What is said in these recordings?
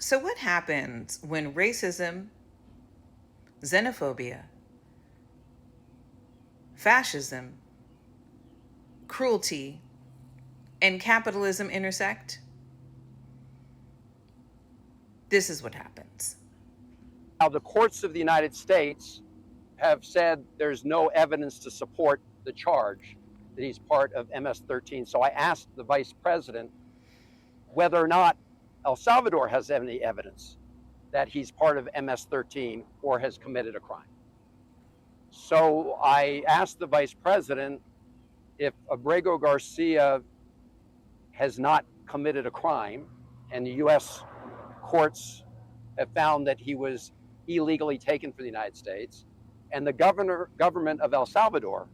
So what happens when racism, xenophobia, fascism, cruelty, and capitalism intersect? This is what happens. Now, the courts of the United States have said there's no evidence to support the charge that he's part of MS-13. So I asked the vice president whether or not El Salvador has any evidence that he's part of MS-13 or has committed a crime. So I asked the vice president if Abrego Garcia has not committed a crime, and the U.S. courts have found that he was illegally taken for the United States, and the government of El Salvador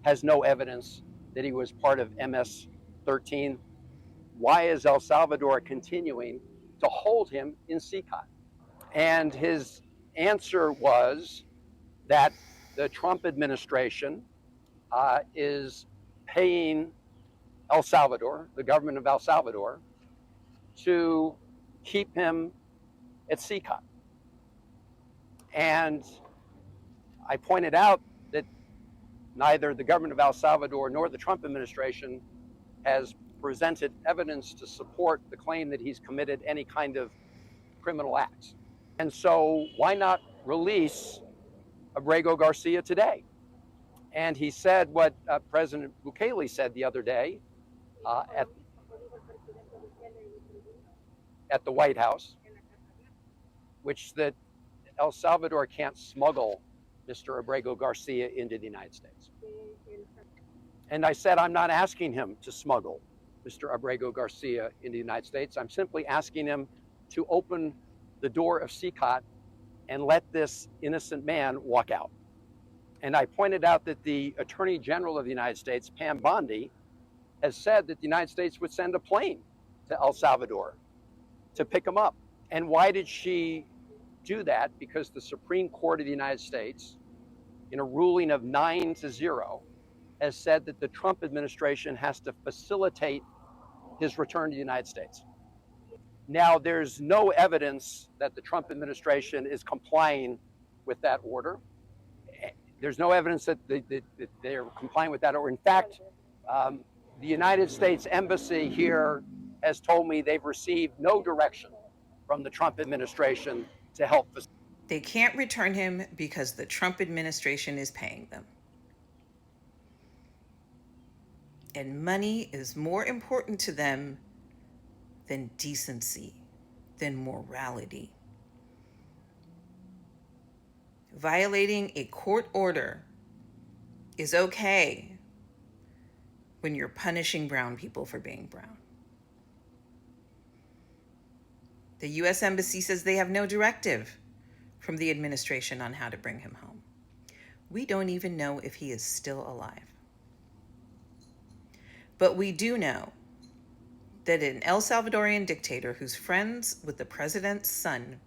has no evidence that he was part of MS-13. Why is El Salvador continuing to hold him in CCOT? And his answer was that the Trump administration is paying El Salvador, the government of El Salvador, to keep him at CCOT. And I pointed out that neither the government of El Salvador nor the Trump administration has presented evidence to support the claim that he's committed any kind of criminal acts. And so why not release Abrego Garcia today? And he said what President Bukele said the other day at the White House, which that El Salvador can't smuggle Mr. Abrego Garcia into the United States. And I said, I'm not asking him to smuggle Mr. Abrego Garcia into the United States. I'm simply asking him to open the door of CCOT and let this innocent man walk out. And I pointed out that the Attorney General of the United States, Pam Bondi, has said that the United States would send a plane to El Salvador to pick him up. And why did she do that? Because the Supreme Court of the United States, in a ruling of 9-0, has said that the Trump administration has to facilitate his return to the United States. Now, there's no evidence that the Trump administration is complying with that order. There's no evidence that they're complying with that order. In fact, the United States Embassy here has told me they've received no direction from the Trump administration to help. They can't return him because the Trump administration is paying them. And money is more important to them than decency, than morality. Violating a court order is okay when you're punishing brown people for being brown. The U.S. Embassy says they have no directive from the administration on how to bring him home. We don't even know if he is still alive. But we do know that an El Salvadorian dictator who's friends with the president's son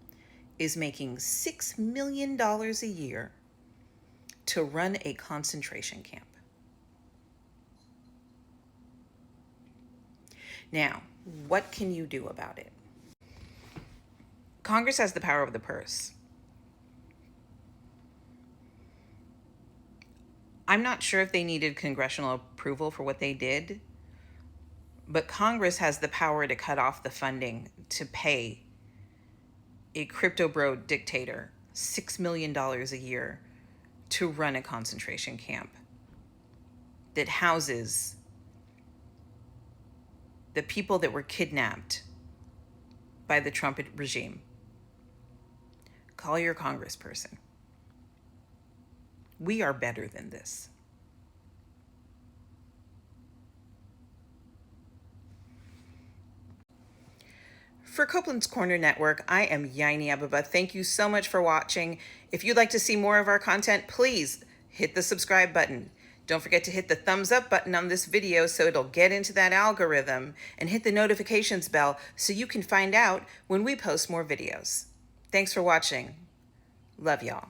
is making $6 million a year to run a concentration camp. Now, what can you do about it? Congress has the power of the purse. I'm not sure if they needed congressional approval for what they did, but Congress has the power to cut off the funding to pay a crypto bro dictator $6 million a year to run a concentration camp that houses the people that were kidnapped by the Trump regime. Call your congressperson. We are better than this. For Copeland's Corner Network, I am Yaini Ababa. Thank you so much for watching. If you'd like to see more of our content, please hit the subscribe button. Don't forget to hit the thumbs up button on this video so it'll get into that algorithm, and hit the notifications bell so you can find out when we post more videos. Thanks for watching. Love y'all.